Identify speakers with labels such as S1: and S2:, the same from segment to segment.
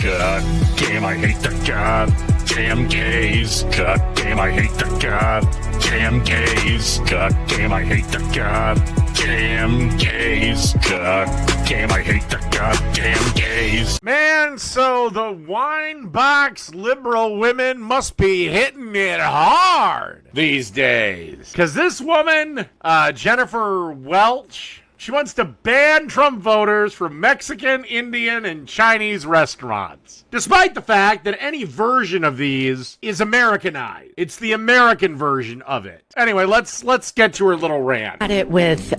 S1: God damn, I hate the goddamn gays. God damn, I hate the goddamn gays. God damn, I hate the goddamn gays. God damn, I hate the goddamn gays.
S2: Man, so the wine box liberal women must be hitting it hard these days. Because this woman, Jennifer Welch, she wants to ban Trump voters from Mexican, Indian, and Chinese restaurants. Despite the fact that any version of these is Americanized. It's the American version of it. Anyway, let's get to her little rant.
S3: At it with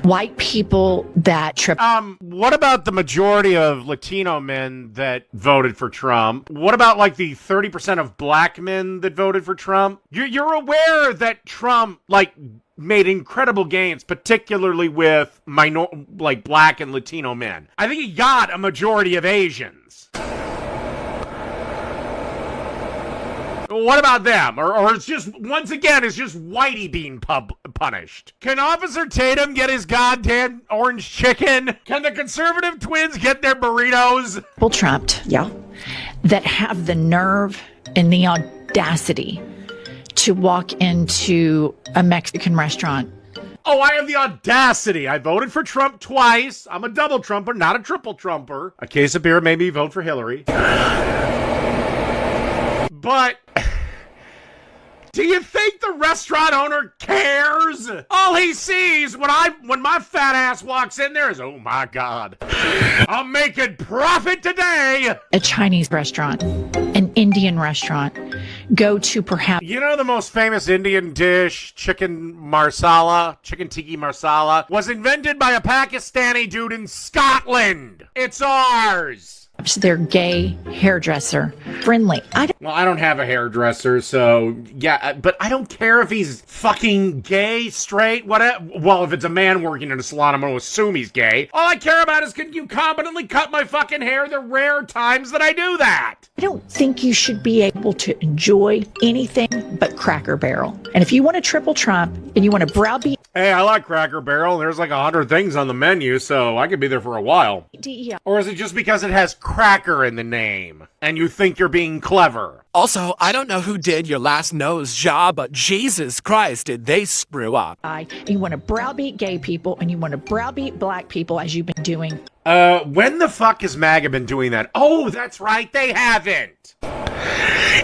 S3: white people that trip.
S2: What about the majority of Latino men that voted for Trump? What about like the 30% of black men that voted for Trump? You're aware that Trump, made incredible gains, particularly with black and Latino men. I think he got a majority of Asians. What about them? Or it's just, once again, it's just whitey being punished. Can Officer Tatum get his goddamn orange chicken? Can the conservative twins get their burritos?
S3: People trumped, yeah, that have the nerve and the audacity to walk into a Mexican restaurant.
S2: Oh, I have the audacity. I voted for Trump twice. I'm a double Trumper, not a triple Trumper. A case of beer made me vote for Hillary. But do you think the restaurant owner cares? All he sees when my fat ass walks in there is, oh my God, I'm making profit today.
S3: A Chinese restaurant, an Indian restaurant, go to perhaps...
S2: You know the most famous Indian dish, chicken tikka marsala, was invented by a Pakistani dude in Scotland. It's ours.
S3: Their gay hairdresser. Friendly.
S2: Well, I don't have a hairdresser, so yeah, but I don't care if he's fucking gay, straight, whatever. Well, if it's a man working in a salon, I'm going to assume he's gay. All I care about is, can you competently cut my fucking hair the rare times that I do that?
S3: I don't think you should be able to enjoy anything but Cracker Barrel. And if you want a triple Trump and you want to browbeat...
S2: Hey, I like Cracker Barrel. There's like 100 things on the menu, so I could be there for a while.
S3: DEI.
S2: Or is it just because it has cracker in the name and you think you're being clever?
S4: Also, I don't know who did your last nose job, but Jesus Christ, did they screw up.
S3: You want to browbeat gay people and you want to browbeat black people as you've been doing.
S2: When the fuck has MAGA been doing that? Oh, that's right, they haven't.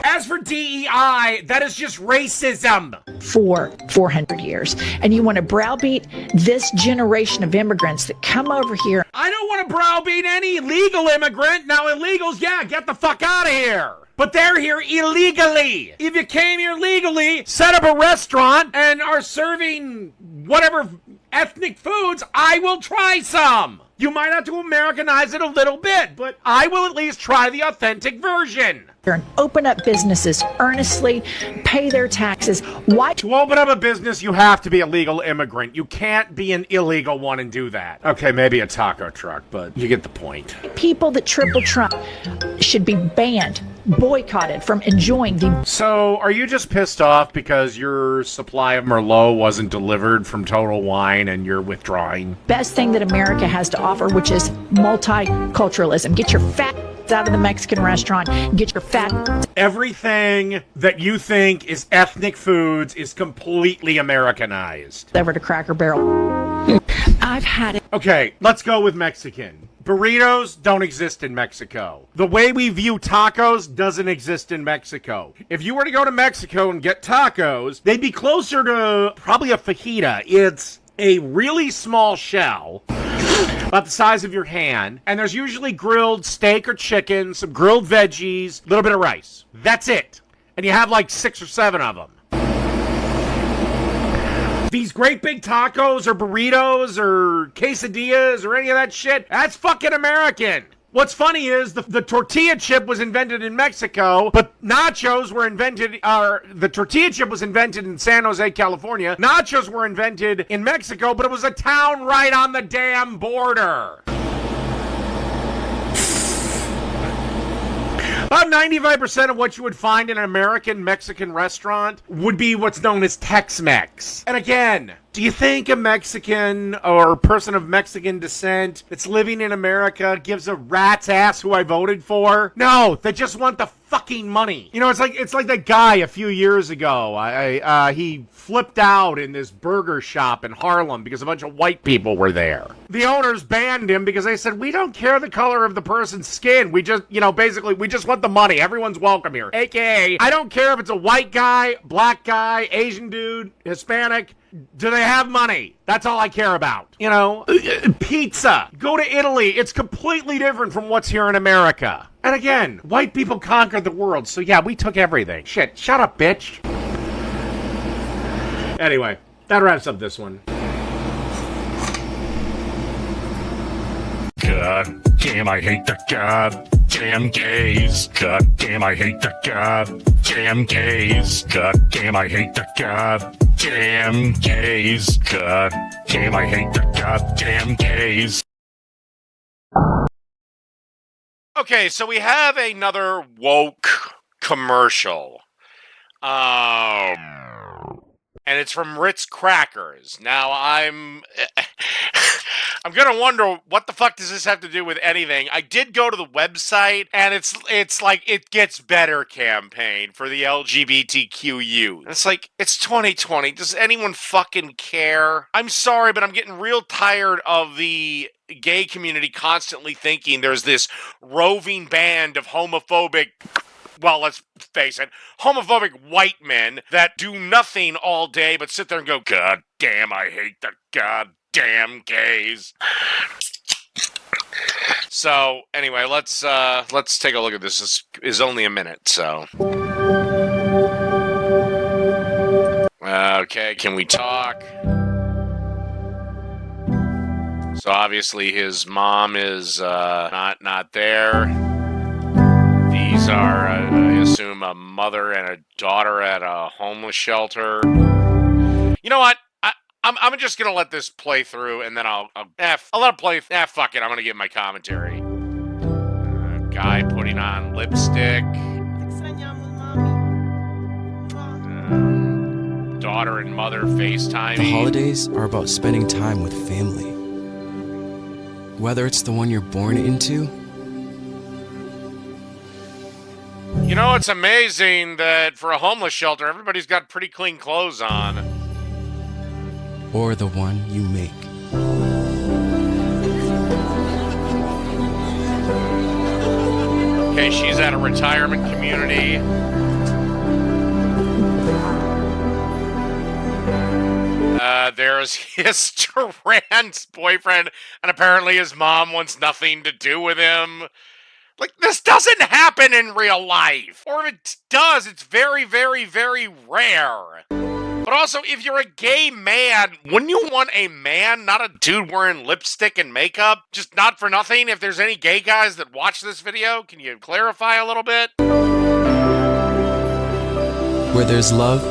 S2: As for DEI, that is just racism.
S3: For 400 years. And you want to browbeat this generation of immigrants that come over here.
S2: I don't want to browbeat any legal immigrant. Now, illegals, yeah, get the fuck out of here. But they're here illegally. If you came here legally, set up a restaurant, and are serving whatever ethnic foods, I will try some. You might have to Americanize it a little bit, but I will at least try the authentic version.
S3: And open up businesses earnestly, pay their taxes. Why?
S2: To open up a business, you have to be a legal immigrant. You can't be an illegal one and do that. Okay, maybe a taco truck, but you get the point.
S3: People that triple Trump should be banned, boycotted from enjoying the...
S2: So, are you just pissed off because your supply of Merlot wasn't delivered from Total Wine and you're withdrawing?
S3: Best thing that America has to offer, which is multiculturalism. Get your fat out of the Mexican restaurant. Get your fat...
S2: Everything that you think is ethnic foods is completely Americanized.
S3: Over to Cracker Barrel. I've had it.
S2: Okay, let's go with Mexican. Burritos don't exist in Mexico. The way we view tacos doesn't exist in Mexico. If you were to go to Mexico and get tacos, they'd be closer to probably a fajita. It's a really small shell, about the size of your hand, and there's usually grilled steak or chicken, some grilled veggies, a little bit of rice. That's it. And you have like 6 or 7 of them. These great big tacos or burritos or quesadillas or any of that shit, that's fucking American. What's funny is the tortilla chip was invented in Mexico, but nachos were invented, the tortilla chip was invented in San Jose, California. Nachos were invented in Mexico, but it was a town right on the damn border. About 95% of what you would find in an American Mexican restaurant would be what's known as Tex-Mex. And again, Do you think a Mexican or person of Mexican descent that's living in America gives a rat's ass who I voted for? No, they just want the fucking money. You know, it's like that guy a few years ago. He flipped out in this burger shop in Harlem because a bunch of white people were there. The owners banned him because they said, we don't care the color of the person's skin. We just, basically, we just want the money. Everyone's welcome here. AKA, I don't care if it's a white guy, black guy, Asian dude, Hispanic. Do they have money? That's all I care about. Pizza. Go to Italy. It's completely different from what's here in America. And again, white people conquered the world, so yeah, we took everything. Shit, shut up, bitch. Anyway, that wraps up this one.
S1: God damn, I hate the goddamn gays. God damn, I hate the goddamn gays. God damn, I hate the goddamn gays. God damn, I hate the goddamn gays.
S2: Okay, so we have another woke commercial. And it's from Ritz Crackers. Now, I'm gonna wonder, what the fuck does this have to do with anything? I did go to the website, and it's like, it gets better campaign for the LGBTQ youth. It's like, it's 2020. Does anyone fucking care? I'm sorry, but I'm getting real tired of the gay community constantly thinking there's this roving band of homophobic, well, let's face it, homophobic white men that do nothing all day but sit there and go, God damn, I hate the goddamn gays. So, anyway, let's take a look at this. This is only a minute, so. Okay, can we talk? So obviously his mom is not there. These are, I assume, a mother and a daughter at a homeless shelter. You know what? I'm just gonna let this play through, and then I'll let it play. Fuck it. I'm gonna give my commentary. Guy putting on lipstick. Daughter and mother FaceTiming.
S5: The holidays are about spending time with family. Whether it's the one you're born into.
S2: You know, it's amazing that for a homeless shelter, everybody's got pretty clean clothes on.
S5: Or the one you make.
S2: Okay, she's at a retirement community. There's his trans boyfriend, and apparently his mom wants nothing to do with him. Like, this doesn't happen in real life. Or if it does, it's very, very, very rare. But also, if you're a gay man, wouldn't you want a man, not a dude wearing lipstick and makeup? Just not for nothing. If there's any gay guys that watch this video, can you clarify a little bit?
S5: Where there's love,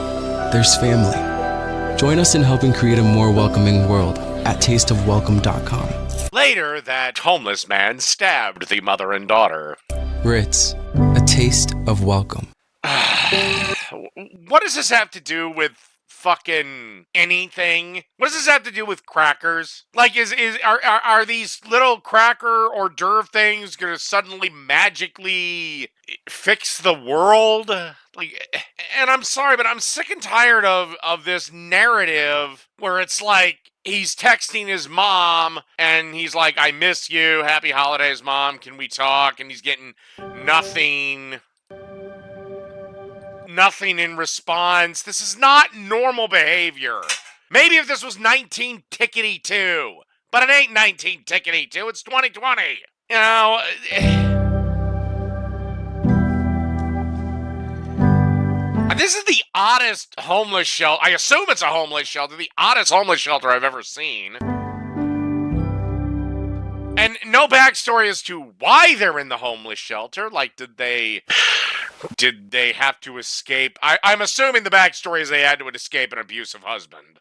S5: there's family. Join us in helping create a more welcoming world at tasteofwelcome.com.
S2: Later, that homeless man stabbed the mother and daughter.
S5: Ritz, a taste of welcome.
S2: What does this have to do with fucking anything? What does this have to do with crackers? Like, are these little cracker hors d'oeuvre things gonna suddenly magically fix the world? Like, and I'm sorry, but I'm sick and tired of this narrative where it's like, he's texting his mom, and he's like, I miss you, happy holidays, Mom, can we talk? And he's getting nothing in response. This is not normal behavior. Maybe if this was 19-2, but it ain't 19-2, it's 2020. You know, this is the oddest homeless shelter. I assume it's a homeless shelter. The oddest homeless shelter I've ever seen. And no backstory as to why they're in the homeless shelter. Like, did they have to escape? I'm assuming the backstory is they had to escape an abusive husband.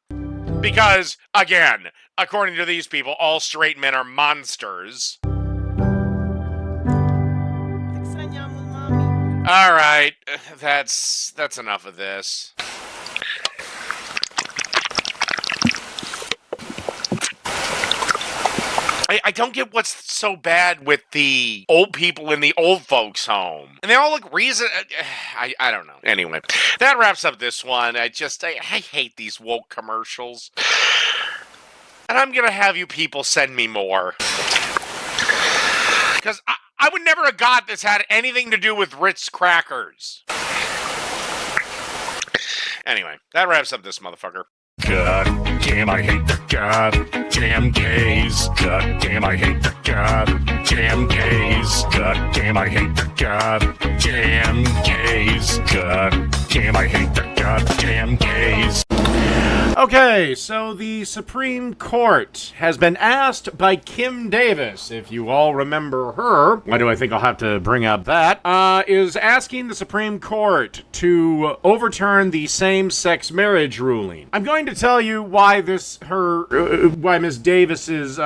S2: Because, again, according to these people, all straight men are monsters. All right, that's enough of this. I don't get what's so bad with the old people in the old folks' home. And they all look I don't know. Anyway, that wraps up this one. I hate these woke commercials. And I'm going to have you people send me more. Because I would never have got this had anything to do with Ritz crackers. Anyway, that wraps up this motherfucker.
S1: God damn, I hate the goddamn gays. God damn, I hate the goddamn gays. God damn, I hate the goddamn gays. God damn, I hate the goddamn gays.
S2: Okay, so the Supreme Court has been asked by Kim Davis, if you all remember her. Why do I think I'll have to bring up that? Is asking the Supreme Court to overturn the same-sex marriage ruling. I'm going to tell you why why Ms. Davis's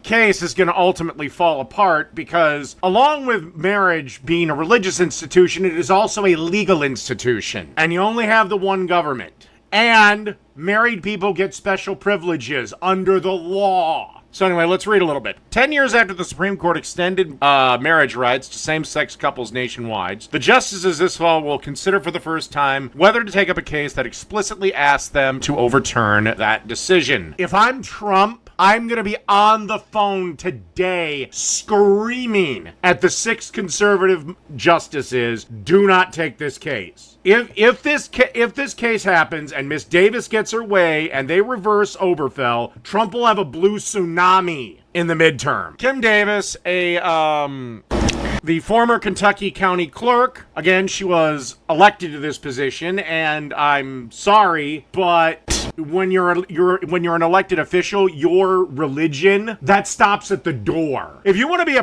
S2: case is going to ultimately fall apart, because along with marriage being a religious institution, it is also a legal institution, and you only have the one government. And married people get special privileges under the law. So anyway, let's read a little bit. 10 years after the Supreme Court extended marriage rights to same-sex couples nationwide, the justices this fall will consider for the first time whether to take up a case that explicitly asks them to overturn that decision. If I'm Trump, I'm going to be on the phone today screaming at the 6 conservative justices, do not take this case. If this case happens and Miss Davis gets her way and they reverse Obergefell, Trump will have a blue tsunami in the midterm. Kim Davis, the former Kentucky County Clerk, again, she was elected to this position, and I'm sorry, but when you're an elected official, your religion, that stops at the door. If you want to be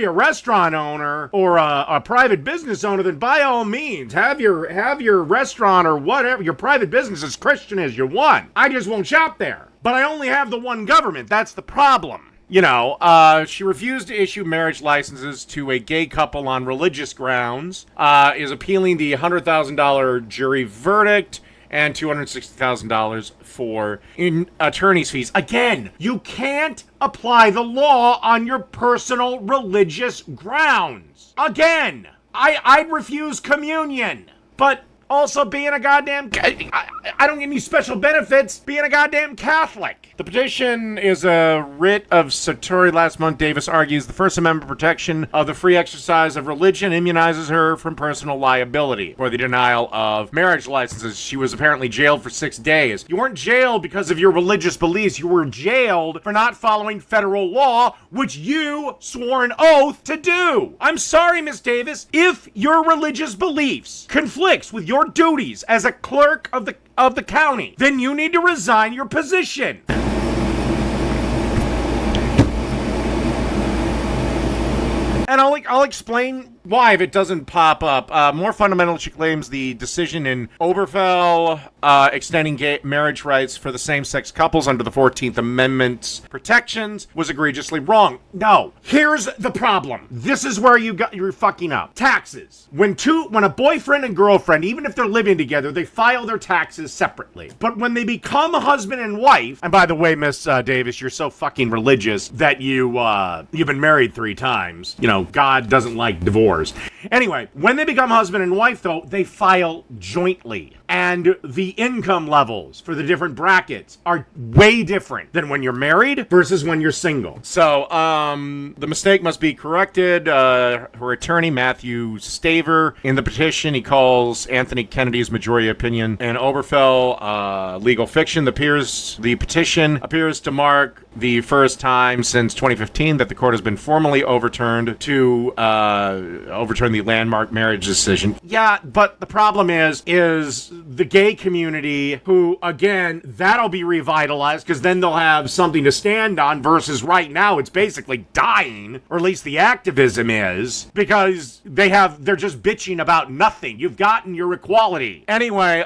S2: a restaurant owner or a private business owner, then by all means, have your restaurant or whatever, your private business as Christian as you want. I just won't shop there. But I only have the one government. That's the problem. You know, she refused to issue marriage licenses to a gay couple on religious grounds, is appealing the $100,000 jury verdict and $260,000 for attorney's fees. Again, you can't apply the law on your personal religious grounds. Again, I'd refuse communion, but also being a goddamn... I don't get any special benefits being a goddamn Catholic. The petition is a writ of certiorari. Last month, Davis argues the First Amendment protection of the free exercise of religion immunizes her from personal liability for the denial of marriage licenses. She was apparently jailed for 6 days. You weren't jailed because of your religious beliefs. You were jailed for not following federal law, which you swore an oath to do. I'm sorry, Miss Davis. If your religious beliefs conflicts with your duties as a clerk of the county, then you need to resign your position. And I'll explain why if it doesn't pop up. More fundamental, she claims the decision in Obergefell extending gay marriage rights for the same-sex couples under the 14th Amendment's protections was egregiously wrong. No. Here's the problem. This is where you're fucking up. Taxes. When a boyfriend and girlfriend, even if they're living together, they file their taxes separately. But when they become husband and wife, and by the way, Miss Davis, you're so fucking religious that you've been married 3 times. You know, God doesn't like divorce. Anyway, when they become husband and wife, though, they file jointly. And the income levels for the different brackets are way different than when you're married versus when you're single. So, the mistake must be corrected. Her attorney, Matthew Staver, in the petition, he calls Anthony Kennedy's majority opinion an Obergefell legal fiction. The petition appears to mark the first time since 2015 that the court has been formally overturned to overturn the landmark marriage decision. Yeah, but the problem is the gay community, who, again, that'll be revitalized because then they'll have something to stand on, versus right now it's basically dying, or at least the activism is, because they're just bitching about nothing. You've gotten your equality. Anyway,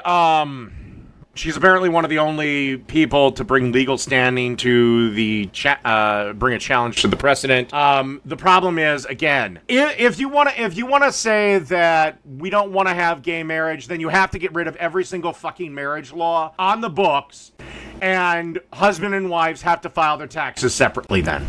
S2: she's apparently one of the only people to bring legal standing to bring a challenge to the precedent. The problem is, again, if you want to say that we don't want to have gay marriage, then you have to get rid of every single fucking marriage law on the books, and husband and wives have to file their taxes separately then.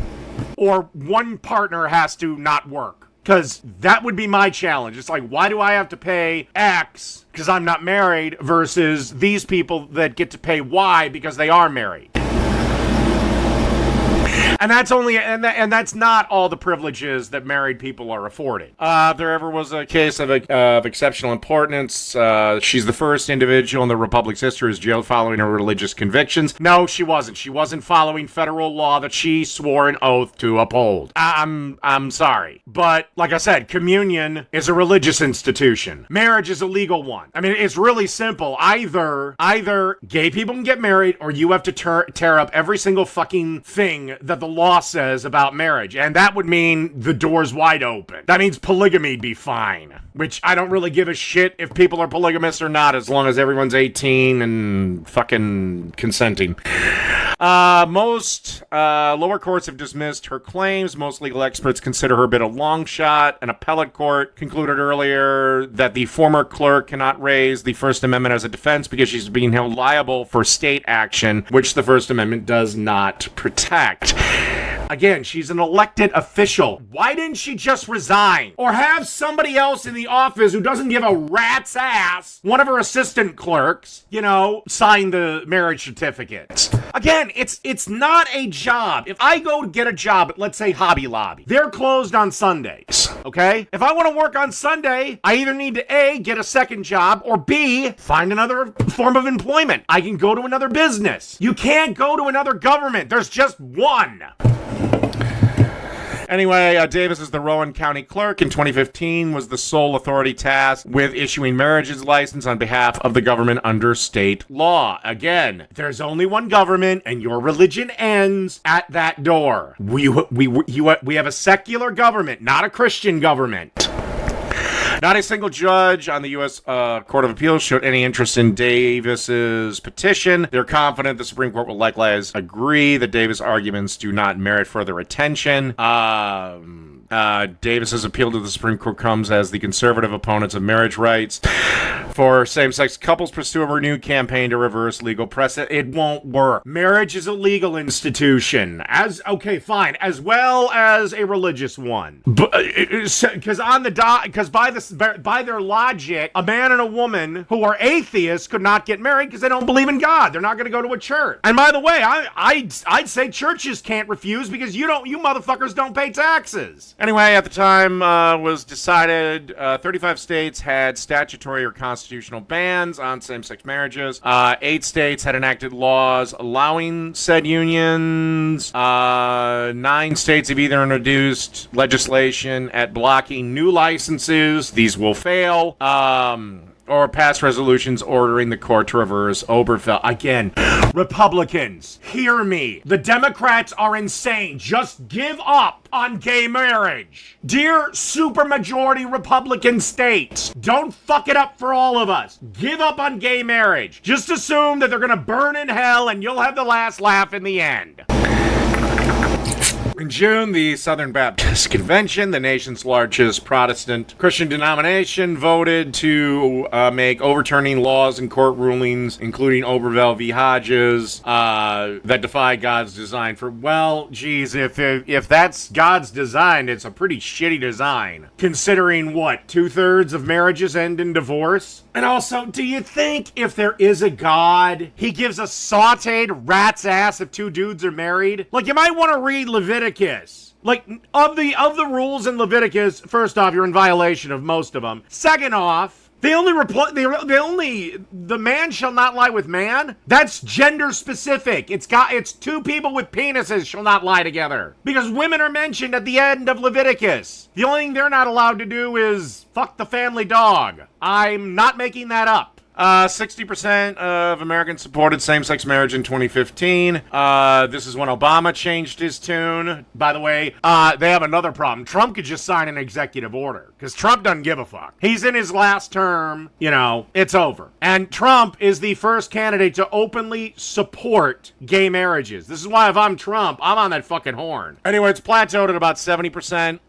S2: or one partner has to not work. Because that would be my challenge. It's like, why do I have to pay X because I'm not married versus these people that get to pay Y because they are married? And that's only, and that's not all the privileges that married people are afforded. If there ever was a case of exceptional importance, she's the first individual in the Republic's history who's jailed following her religious convictions. No, she wasn't. She wasn't following federal law that she swore an oath to uphold. I'm sorry. But, like I said, communion is a religious institution. Marriage is a legal one. I mean, it's really simple. Either gay people can get married, or you have to tear up every single fucking thing that the law says about marriage, and that would mean the door's wide open. That means polygamy'd be fine, which I don't really give a shit if people are polygamous or not, as long as everyone's 18 and fucking consenting. Most lower courts have dismissed her claims. Most legal experts consider her a bit of long shot. An appellate court concluded earlier that the former clerk cannot raise the First Amendment as a defense because she's being held liable for state action, which the First Amendment does not protect. Again, she's an elected official. Why didn't she just resign? Or have somebody else in the office who doesn't give a rat's ass, one of her assistant clerks, sign the marriage certificates? Again, it's not a job. If I go to get a job at, let's say, Hobby Lobby, they're closed on Sundays, okay? If I want to work on Sunday, I either need to A, get a second job, or B, find another form of employment. I can go to another business. You can't go to another government. There's just one. Anyway, Davis is the Rowan County Clerk. In 2015 was the sole authority tasked with issuing marriage's license on behalf of the government under state law. Again, there's only one government, and your religion ends at that door. We have a secular government, not a Christian government. Not a single judge on the U.S. Court of Appeals showed any interest in Davis's petition. They're confident the Supreme Court will likewise agree that Davis' arguments do not merit further attention. Davis's appeal to the Supreme Court comes as the conservative opponents of marriage rights for same-sex couples pursue a renewed campaign to reverse legal precedent. It won't work. Marriage is a legal institution, as well as a religious one. Because by their logic, a man and a woman who are atheists could not get married because they don't believe in God. They're not going to go to a church. And by the way, I'd say churches can't refuse because you motherfuckers don't pay taxes. Anyway, at the time was decided, 35 states had statutory or constitutional bans on same-sex marriages. 8 states had enacted laws allowing said unions. 9 states have either introduced legislation at blocking new licenses. These will fail. Or pass resolutions ordering the court to reverse Obergefell. Again, Republicans, hear me. The Democrats are insane. Just give up on gay marriage. Dear supermajority Republican states, don't fuck it up for all of us. Give up on gay marriage. Just assume that they're gonna burn in hell and you'll have the last laugh in the end. In June, the Southern Baptist Convention, the nation's largest Protestant Christian denomination, voted to make overturning laws and court rulings, including Obergefell v. Hodges, that defy God's design for, well, geez, if that's God's design, it's a pretty shitty design. Considering, what, 2/3 of marriages end in divorce? And also, do you think if there is a God, he gives a sauteed rat's ass if 2 dudes are married? Like, you might want to read Leviticus. Like, of the rules in Leviticus, first off, you're in violation of most of them. Second off, the man shall not lie with man. That's gender specific. It's 2 people with penises shall not lie together. Because women are mentioned at the end of Leviticus. The only thing they're not allowed to do is fuck the family dog. I'm not making that up. 60% of Americans supported same-sex marriage in 2015. This is when Obama changed his tune. By the way, they have another problem. Trump could just sign an executive order, because Trump doesn't give a fuck. He's in his last term, it's over. And Trump is the first candidate to openly support gay marriages. This is why if I'm Trump, I'm on that fucking horn. Anyway, it's plateaued at about 70%.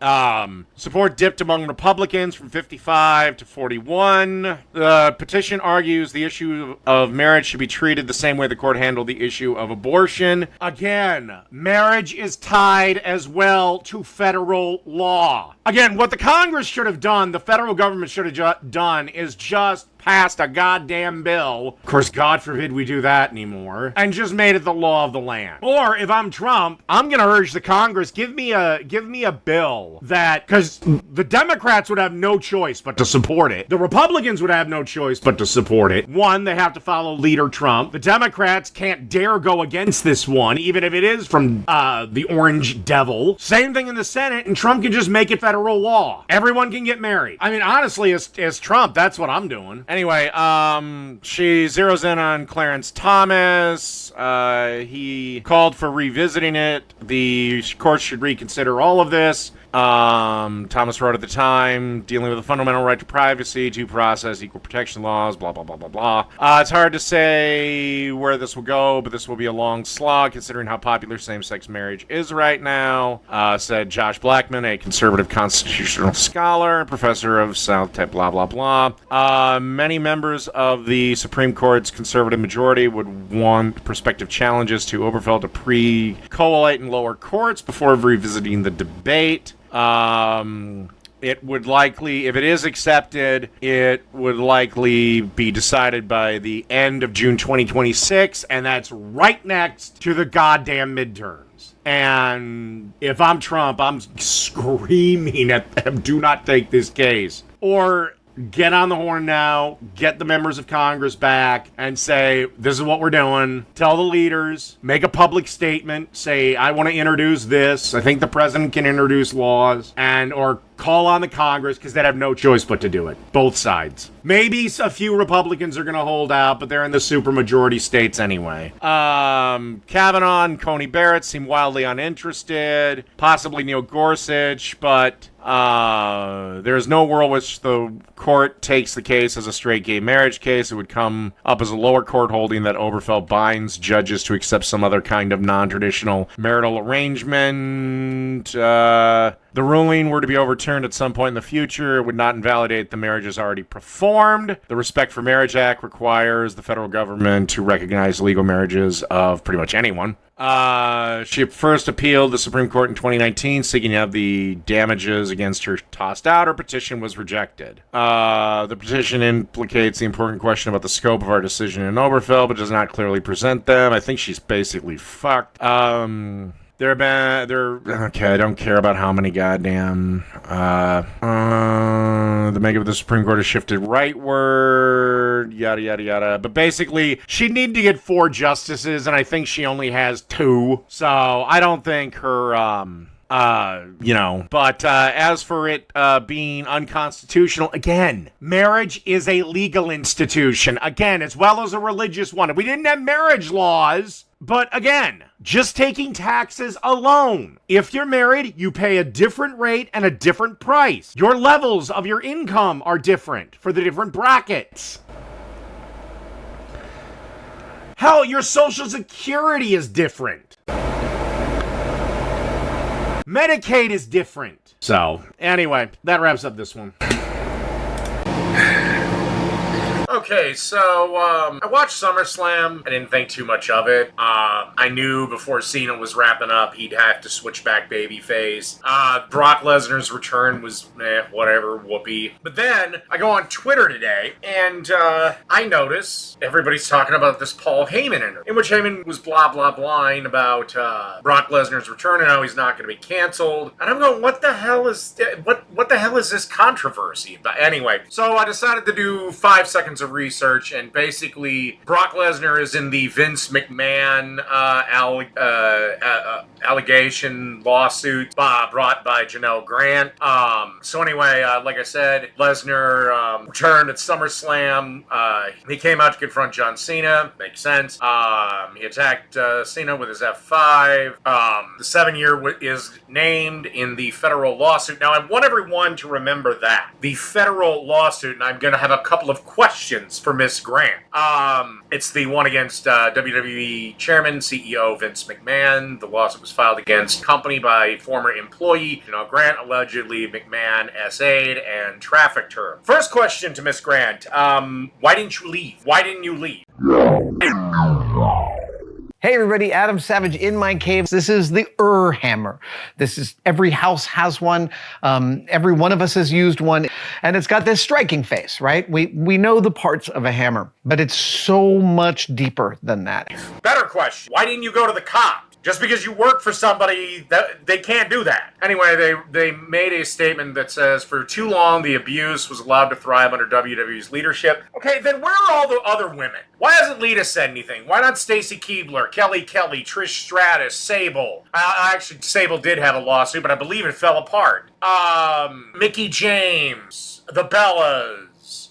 S2: Support dipped among Republicans from 55 to 41. The petition argues the issue of marriage should be treated the same way the court handled the issue of abortion. Again, marriage is tied as well to federal law. Again, what the Congress should have done, the federal government should have done, is just passed a goddamn bill. Of course, God forbid we do that anymore. And just made it the law of the land. Or if I'm Trump, I'm gonna urge the Congress, give me a bill that, because the Democrats would have no choice but to support it. The Republicans would have no choice but to support it. One, they have to follow leader Trump. The Democrats can't dare go against this one, even if it is from the orange devil. Same thing in the Senate, and Trump can just make it federal law. Everyone can get married. I mean, honestly, as Trump, that's what I'm doing. Anyway, she zeroes in on Clarence Thomas. He called for revisiting it. The court should reconsider all of this. Thomas wrote at the time, dealing with a fundamental right to privacy, due process, equal protection laws, blah, blah, blah, blah, blah. It's hard to say where this will go, but this will be a long slog considering how popular same-sex marriage is right now, said Josh Blackman, a conservative constitutional scholar and professor of South Tech, blah, blah, blah. Many members of the Supreme Court's conservative majority would want prospective challenges to Obergefell to pre-collate in lower courts before revisiting the debate. It would likely, if it is accepted, it would likely be decided by the end of June 2026, and that's right next to the goddamn midterms. And if I'm Trump, I'm screaming at them, do not take this case. Or get on the horn now, get the members of Congress back, and say, this is what we're doing. Tell the leaders, make a public statement, say, I want to introduce this. I think the president can introduce laws, and or call on the Congress, because they'd have no choice but to do it. Both sides. Maybe a few Republicans are going to hold out, but they're in the supermajority states anyway. Kavanaugh and Coney Barrett seem wildly uninterested. Possibly Neil Gorsuch, but there's no world which the court takes the case as a straight gay marriage case. It would come up as a lower court holding that Obergefell binds judges to accept some other kind of non-traditional marital arrangement. The ruling were to be overturned at some point in the future. It would not invalidate the marriages already performed. The Respect for Marriage Act requires the federal government to recognize legal marriages of pretty much anyone. She first appealed the Supreme Court in 2019, seeking to have the damages against her tossed out. Her petition was rejected. The petition implicates the important question about the scope of our decision in Obergefell, but does not clearly present them. I think she's basically fucked. Okay, I don't care about how many goddamn, the makeup of the Supreme Court has shifted rightward, yada, yada, yada. But basically, she'd need to get 4 justices, and I think she only has 2. So, I don't think her, but as for it being unconstitutional, again, marriage is a legal institution, again, as well as a religious one. If we didn't have marriage laws, but again, just taking taxes alone. If you're married, you pay a different rate and a different price. Your levels of your income are different for the different brackets. Hell, your Social Security is different. Medicaid is different. So, anyway, that wraps up this one. Okay, so, I watched SummerSlam. I didn't think too much of it. I knew before Cena was wrapping up, he'd have to switch back babyface. Brock Lesnar's return was, whatever, whoopee. But then, I go on Twitter today, and, I notice everybody's talking about this Paul Heyman interview, in which Heyman was blah, blah, blahing about, Brock Lesnar's return and how he's not going to be canceled. And I'm going, what the hell is this controversy? But anyway, so I decided to do 5 seconds of research, and basically Brock Lesnar is in the Vince McMahon allegation lawsuit brought by Janelle Grant. So anyway, like I said, Lesnar returned at SummerSlam. He came out to confront John Cena. Makes sense. He attacked Cena with his F5. The 7-year is named in the federal lawsuit. Now, I want everyone to remember that. The federal lawsuit, and I'm going to have a couple of questions questions for Miss Grant. It's the one against WWE Chairman, CEO Vince McMahon. The lawsuit was filed against company by former employee, Grant. Allegedly, McMahon SA'd and trafficked her. First question to Miss Grant. Why didn't you leave? Why didn't you leave?
S6: Hey everybody, Adam Savage in my cave. This is the hammer. This is, every house has one. Every one of us has used one. And it's got this striking face, right? We know the parts of a hammer, but it's so much deeper than that.
S2: Better question. Why didn't you go to the cops? Just because you work for somebody, they can't do that. Anyway, they made a statement that says, for too long, the abuse was allowed to thrive under WWE's leadership. Okay, then where are all the other women? Why hasn't Lita said anything? Why not Stacy Keibler, Kelly, Trish Stratus, Sable? Actually, Sable did have a lawsuit, but I believe it fell apart. Mickie James, the Bellas.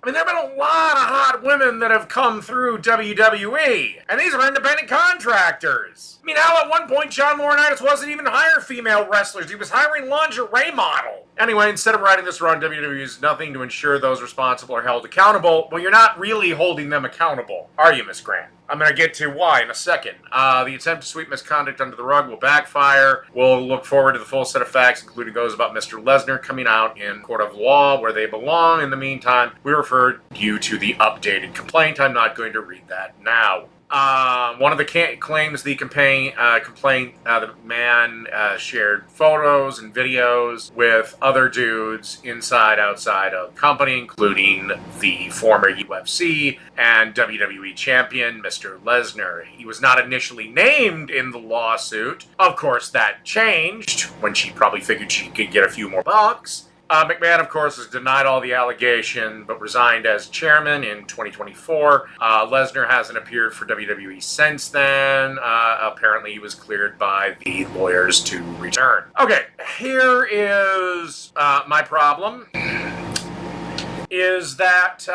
S2: There have been a lot of hot women that have come through WWE, and these are independent contractors. Hell, at one point, John Laurinaitis wasn't even hiring female wrestlers. He was hiring lingerie models. Anyway, instead of writing this around WWE's nothing to ensure those responsible are held accountable, well, you're not really holding them accountable, are you, Miss Grant? I'm going to get to why in a second. The attempt to sweep misconduct under the rug will backfire. We'll look forward to the full set of facts, including those about Mr. Lesnar coming out in court of law where they belong. In the meantime, we refer you to the updated complaint. I'm not going to read that now. One of the claims the complaint, the man shared photos and videos with other dudes inside, outside of the company, including the former UFC and WWE champion, Mr. Lesnar. He was not initially named in the lawsuit. Of course, that changed when she probably figured she could get a few more bucks. McMahon, of course, has denied all the allegation, but resigned as chairman in 2024. Lesnar hasn't appeared for WWE since then. Apparently, he was cleared by the lawyers to return. Okay, here is my problem. Is that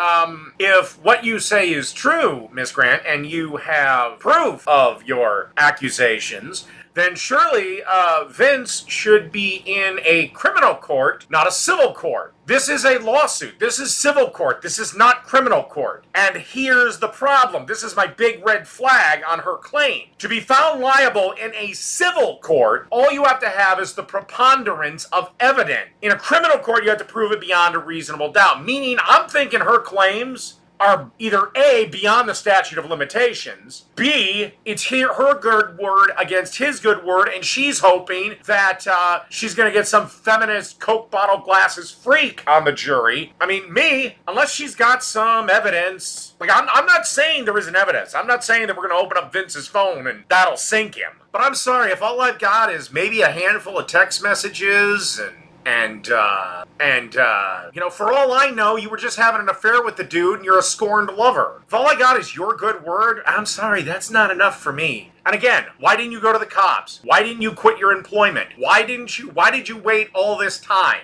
S2: if what you say is true, Miss Grant, and you have proof of your accusations, then surely Vince should be in a criminal court, not a civil court. This is a lawsuit. This is civil court. This is not criminal court. And here's the problem. This is my big red flag on her claim. To be found liable in a civil court, all you have to have is the preponderance of evidence. In a criminal court, you have to prove it beyond a reasonable doubt. Meaning, I'm thinking her claims are either A, beyond the statute of limitations, B, it's her good word against his good word, and she's hoping that she's going to get some feminist Coke bottle glasses freak on the jury. Unless she's got some evidence. I'm not saying there isn't evidence. I'm not saying that we're going to open up Vince's phone and that'll sink him. But I'm sorry, if all I've got is maybe a handful of text messages and for all I know, you were just having an affair with the dude and you're a scorned lover. If all I got is your good word, I'm sorry, that's not enough for me. And again, why didn't you go to the cops? Why didn't you quit your employment? Why did you wait all this time?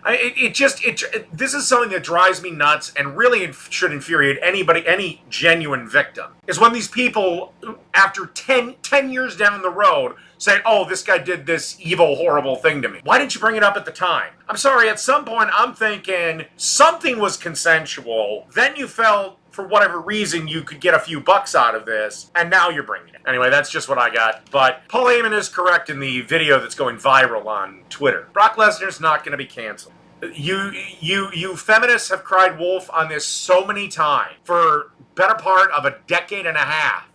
S2: This is something that drives me nuts and really should infuriate anybody, any genuine victim, is when these people, after 10 years down the road, say, oh, this guy did this evil, horrible thing to me. Why didn't you bring it up at the time? I'm sorry, at some point I'm thinking something was consensual, then you felt, for whatever reason, you could get a few bucks out of this, and now you're bringing it. Anyway, that's just what I got. But Paul Heyman is correct in the video that's going viral on Twitter. Brock Lesnar's not going to be canceled. You feminists have cried wolf on this so many times for better part of a decade and a half.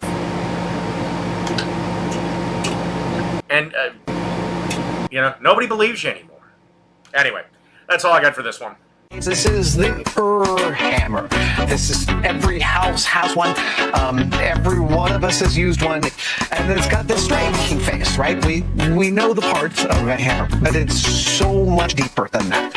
S2: And, nobody believes you anymore. Anyway, that's all I got for this one.
S6: This is the hammer. This is, every house has one. Every one of us has used one. And it's got this striking face, right? We know the parts of a hammer, but it's so much deeper than that.